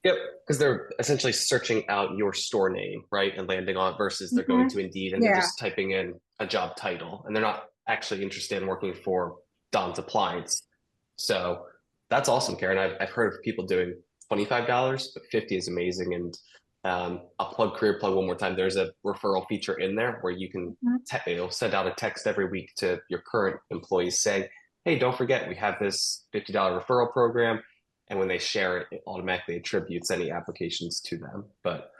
Yep, because they're essentially searching out your store name, right, and landing on it versus they're going to Indeed and they're Yeah. just typing in a job title and they're not actually interested in working for Don's Appliance. So that's awesome, Karen. I've heard of people doing $25, but 50 is amazing. And I'll plug Career Plug one more time. There's a referral feature in there where you can it'll send out a text every week to your current employees saying, hey, don't forget we have this $50 referral program. And when they share it, it automatically attributes any applications to them. But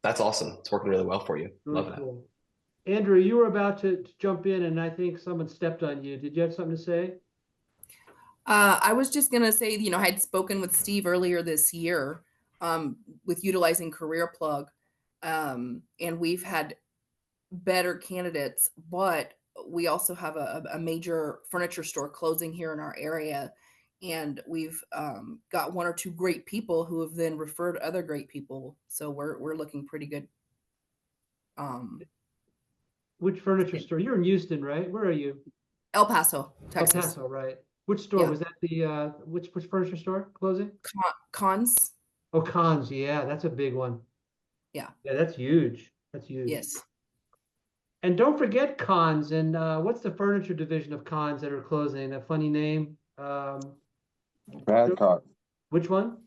that's awesome. It's working really well for you. Really Love that. cool. Andrew, you were about to jump in and I think someone stepped on you. Did you have something to say? I was just gonna say, I had spoken with Steve earlier this year with utilizing Career Plug, and we've had better candidates, but we also have a major furniture store closing here in our area, and we've got one or two great people who have then referred other great people. So we're looking pretty good. Which furniture store? You're in Houston, right? Where are you? El Paso, Texas. El Paso, right? Which store Yeah. was that? The which furniture store closing? Cons. Oh, Cons. Yeah, that's a big one. Yeah. Yeah, that's huge. That's huge. Yes. And don't forget Cons. And what's the furniture division of Cons that are closing? A funny name. Badcock. Which one?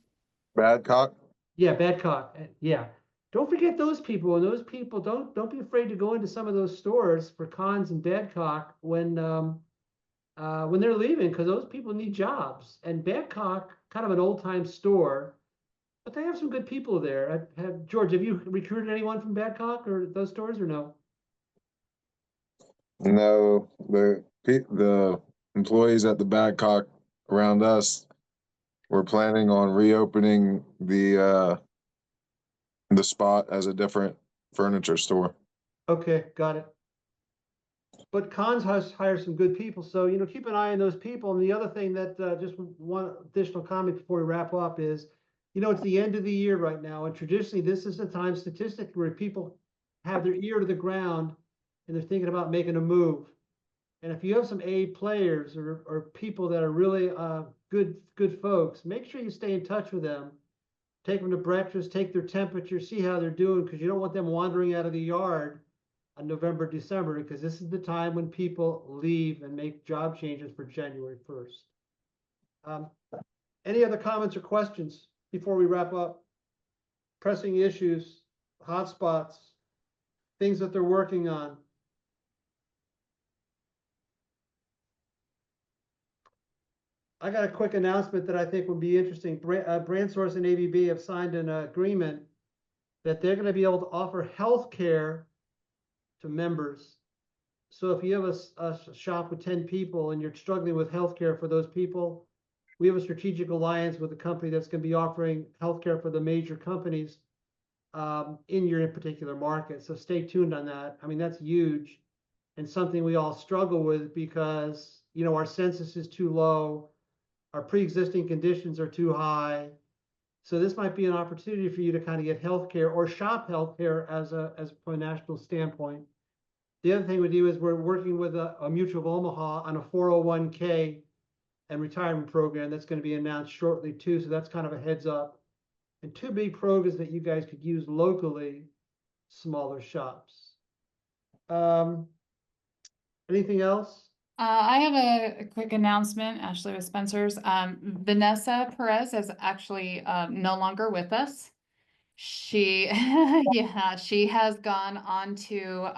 Badcock. Yeah, Badcock. Yeah. Don't forget those people. And those people, don't be afraid to go into some of those stores for Cons and Badcock when they're leaving, because those people need jobs. And Badcock, kind of an old time store, but they have some good people there. George, have you recruited anyone from Badcock or those stores or no? No, the employees at the Badcock around us were planning on reopening the spot as a different furniture store. Okay, got it. But Cons has hired some good people, so keep an eye on those people. And the other thing that just one additional comment before we wrap up is, it's the end of the year right now, and traditionally this is the time statistically where people have their ear to the ground and they're thinking about making a move. And if you have some A players or people that are really good folks, make sure you stay in touch with them. Take them to breakfast, take their temperature, see how they're doing, because you don't want them wandering out of the yard on November, December, because this is the time when people leave and make job changes for January 1st. Any other comments or questions before we wrap up? Pressing issues, hotspots, things that they're working on. I got a quick announcement that I think would be interesting. BrandSource and ABB have signed an agreement that they're going to be able to offer healthcare to members. So if you have a shop with 10 people and you're struggling with healthcare for those people, we have a strategic alliance with a company that's going to be offering healthcare for the major companies in your particular market. So stay tuned on that. I mean, that's huge and something we all struggle with because, our census is too low. Our pre-existing conditions are too high. So this might be an opportunity for you to kind of get healthcare or shop healthcare from a national standpoint. The other thing we do is we're working with a Mutual of Omaha on a 401k and retirement program that's going to be announced shortly too. So that's kind of a heads up. And two big programs that you guys could use locally, smaller shops. Anything else? I have a quick announcement, Ashley with Spencer's. Vanessa Perez is actually no longer with us. She, yeah, she has gone on to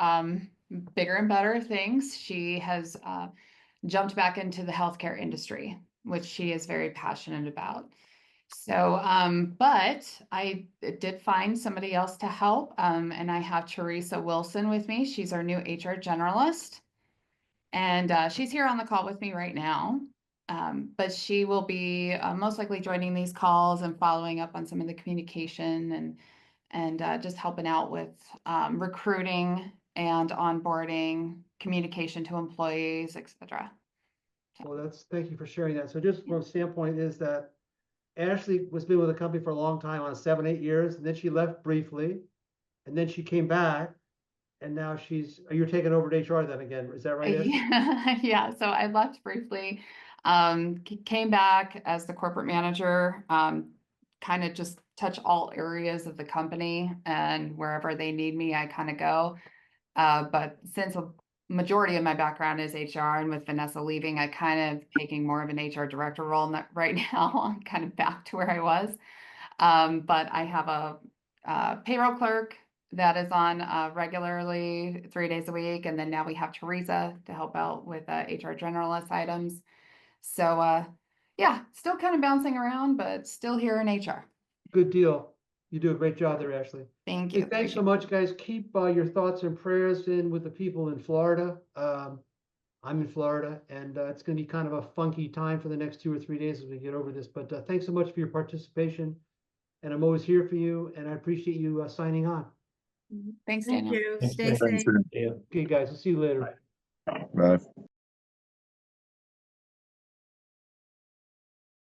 bigger and better things. She has jumped back into the healthcare industry, which she is very passionate about. So, but I did find somebody else to help, and I have Teresa Wilson with me. She's our new HR generalist. And she's here on the call with me right now, but she will be most likely joining these calls and following up on some of the communication and just helping out with recruiting and onboarding, communication to employees, etc. Well, thank you for sharing that. So just from a standpoint is that Ashley was been with the company for a long time, on 7-8 years, and then she left briefly, and then she came back, and now you're taking over to HR then again. Is that right, Ed? Yeah, so I left briefly, came back as the corporate manager, kind of just touch all areas of the company, and wherever they need me, I kind of go. But since a majority of my background is HR, and with Vanessa leaving, I kind of taking more of an HR director role right now. I'm kind of back to where I was. But I have a payroll clerk that is on regularly 3 days a week. And then now we have Teresa to help out with HR generalist items. So yeah, still kind of bouncing around, but still here in HR. Good deal. You do a great job there, Ashley. Thank Hey, you. thanks so much, guys. Keep your thoughts and prayers in with the people in Florida. I'm in Florida, and it's going to be kind of a funky time for the next 2 or 3 days as we get over this. But thanks so much for your participation, and I'm always here for you, and I appreciate you signing on. Thanks, Thank Daniel. you. Thanks, Stay Daniel. safe. Yeah. Okay, guys, we'll see you later. Bye.